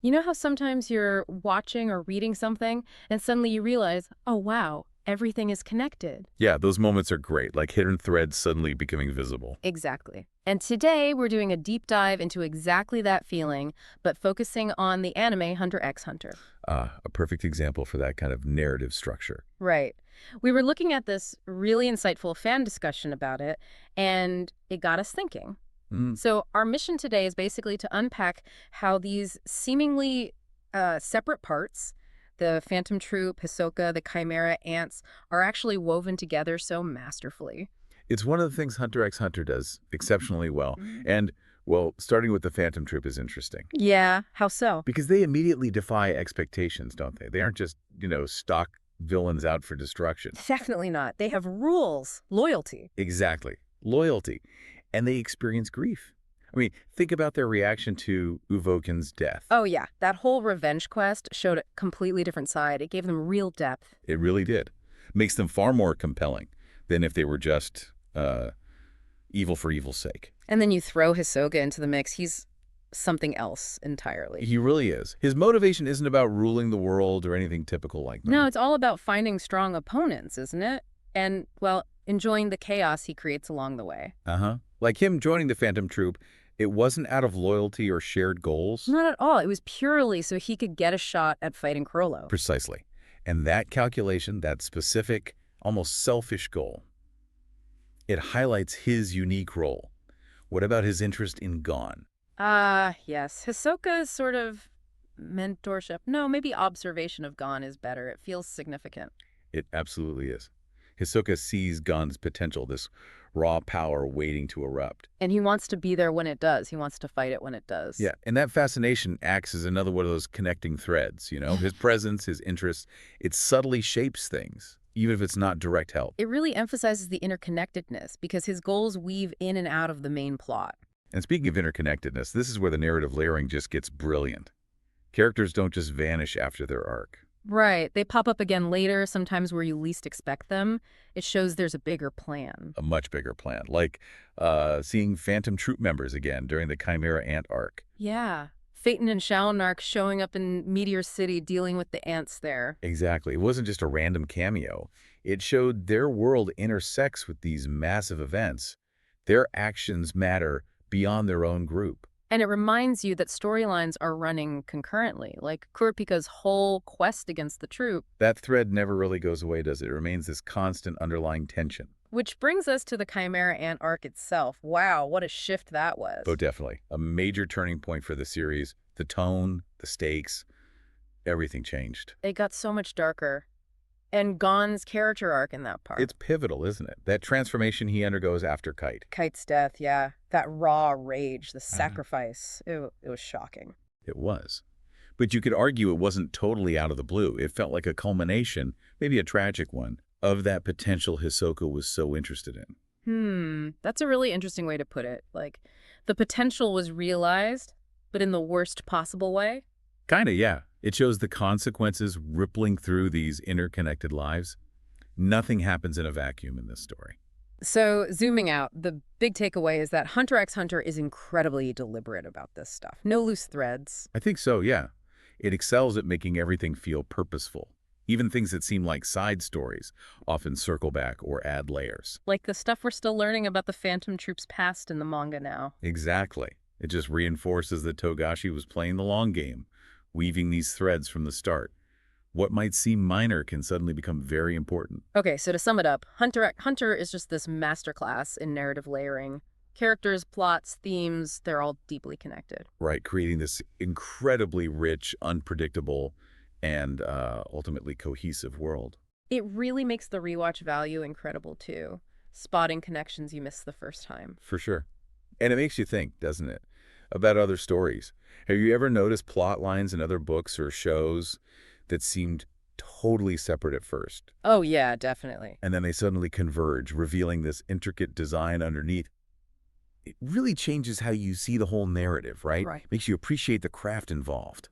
You know how sometimes you're watching or reading something and suddenly you realize, oh wow, everything is connected? Yeah, those moments are great, like hidden threads suddenly becoming visible. Exactly. And today we're doing a deep dive into exactly that feeling, but focusing on the anime Hunter x Hunter. A perfect example for that kind of narrative structure. Right. We were looking at this really insightful fan discussion about it, and it got us thinking. Mm, So, our mission today is basically to unpack how these seemingly separate parts, the Phantom Troop, Hisoka, the Chimera Ants, are actually woven together so masterfully. It's one of the things Hunter x Hunter does exceptionally well. And, well, starting with the Phantom Troop is interesting Yeah, how so? because they immediately defy expectations, don't they? They aren't just, stock villains out for destruction. Definitely not. They have rules, loyalty. Exactly. Loyalty. And they experience grief. I mean, think about their reaction to Uvoken's death. Oh, yeah. That whole revenge quest showed a completely different side. It gave them real depth. It really did. Makes them far more compelling than if they were just evil for evil's sake. And then you throw Hisoka into the mix. He's something else entirely. He really is. His motivation isn't about ruling the world or anything typical like No, them. it's all about finding strong opponents, isn't it? And, well, enjoying the chaos he creates along the way. Uh-huh. Like him joining the Phantom Troop, it wasn't out of loyalty or shared goals. Not at all. It was purely so he could get a shot at fighting Crollo. Precisely. And that calculation, that specific, almost selfish goal, it highlights his unique role. What about his interest in Gon? Ah, yes. Hisoka's sort of mentorship. No, maybe observation of Gon is better. It feels significant. It absolutely is. Hisoka sees Gon's potential, this raw power waiting to erupt. And he wants to be there when it does. He wants to fight it when it does. Yeah, and that fascination acts as another one of those connecting threads. His presence, his interest, it subtly shapes things, even if it's not direct help. It really emphasizes the interconnectedness because his goals weave in and out of the main plot. And speaking of interconnectedness, this is where the narrative layering just gets brilliant. Characters don't just vanish after their arc. Right. They pop up again later, sometimes where you least expect them. It shows there's a bigger plan. A much bigger plan, like seeing Phantom Troop members again during the Chimera Ant arc. Yeah. Phaeton and Shalnark showing up in Meteor City dealing with the ants there. Exactly. It wasn't just a random cameo. It showed their world intersects with these massive events. Their actions matter beyond their own group. And it reminds you that storylines are running concurrently, like Kurapika's whole quest against the troop. That thread never really goes away, does it? It remains this constant underlying tension. Which brings us to the Chimera Ant arc itself. Wow, what a shift that Oh, was. definitely. A major turning point for the series. The tone, the stakes, everything changed. It got so much darker. And Gon's character arc in that part. It's pivotal, isn't it? That transformation he undergoes after Kite. Kite's death, yeah. That raw rage, the Uh-huh. sacrifice. It was shocking. It was. But you could argue it wasn't totally out of the blue. It felt like a culmination, maybe a tragic one, of that potential Hisoka was so interested in. That's a really interesting way to put it. Like, the potential was realized, but in the worst possible way. Kinda, yeah. It shows the consequences rippling through these interconnected lives. Nothing happens in a vacuum in this story. So, zooming out, the big takeaway is that Hunter x Hunter is incredibly deliberate about this stuff. No loose threads. I think so, yeah. It excels at making everything feel purposeful. Even things that seem like side stories often circle back or add layers. Like the stuff we're still learning about the Phantom Troop's past in the manga now. Exactly. It just reinforces that Togashi was playing the long game, weaving these threads from the start. What might seem minor can suddenly become very important. Okay, so to sum it up, Hunter x Hunter is just this masterclass in narrative layering. Characters, plots, themes, they're all deeply connected. Right, creating this incredibly rich, unpredictable, and ultimately cohesive world. It really makes the rewatch value incredible too, spotting connections you missed the first time. For sure. And it makes you think, doesn't it, about other stories. Have you ever noticed plot lines in other books or shows that seemed totally separate at first, Oh yeah, definitely. and then they suddenly converge, revealing this intricate design underneath? It really changes how you see the whole narrative, right? Right. Makes you appreciate the craft involved.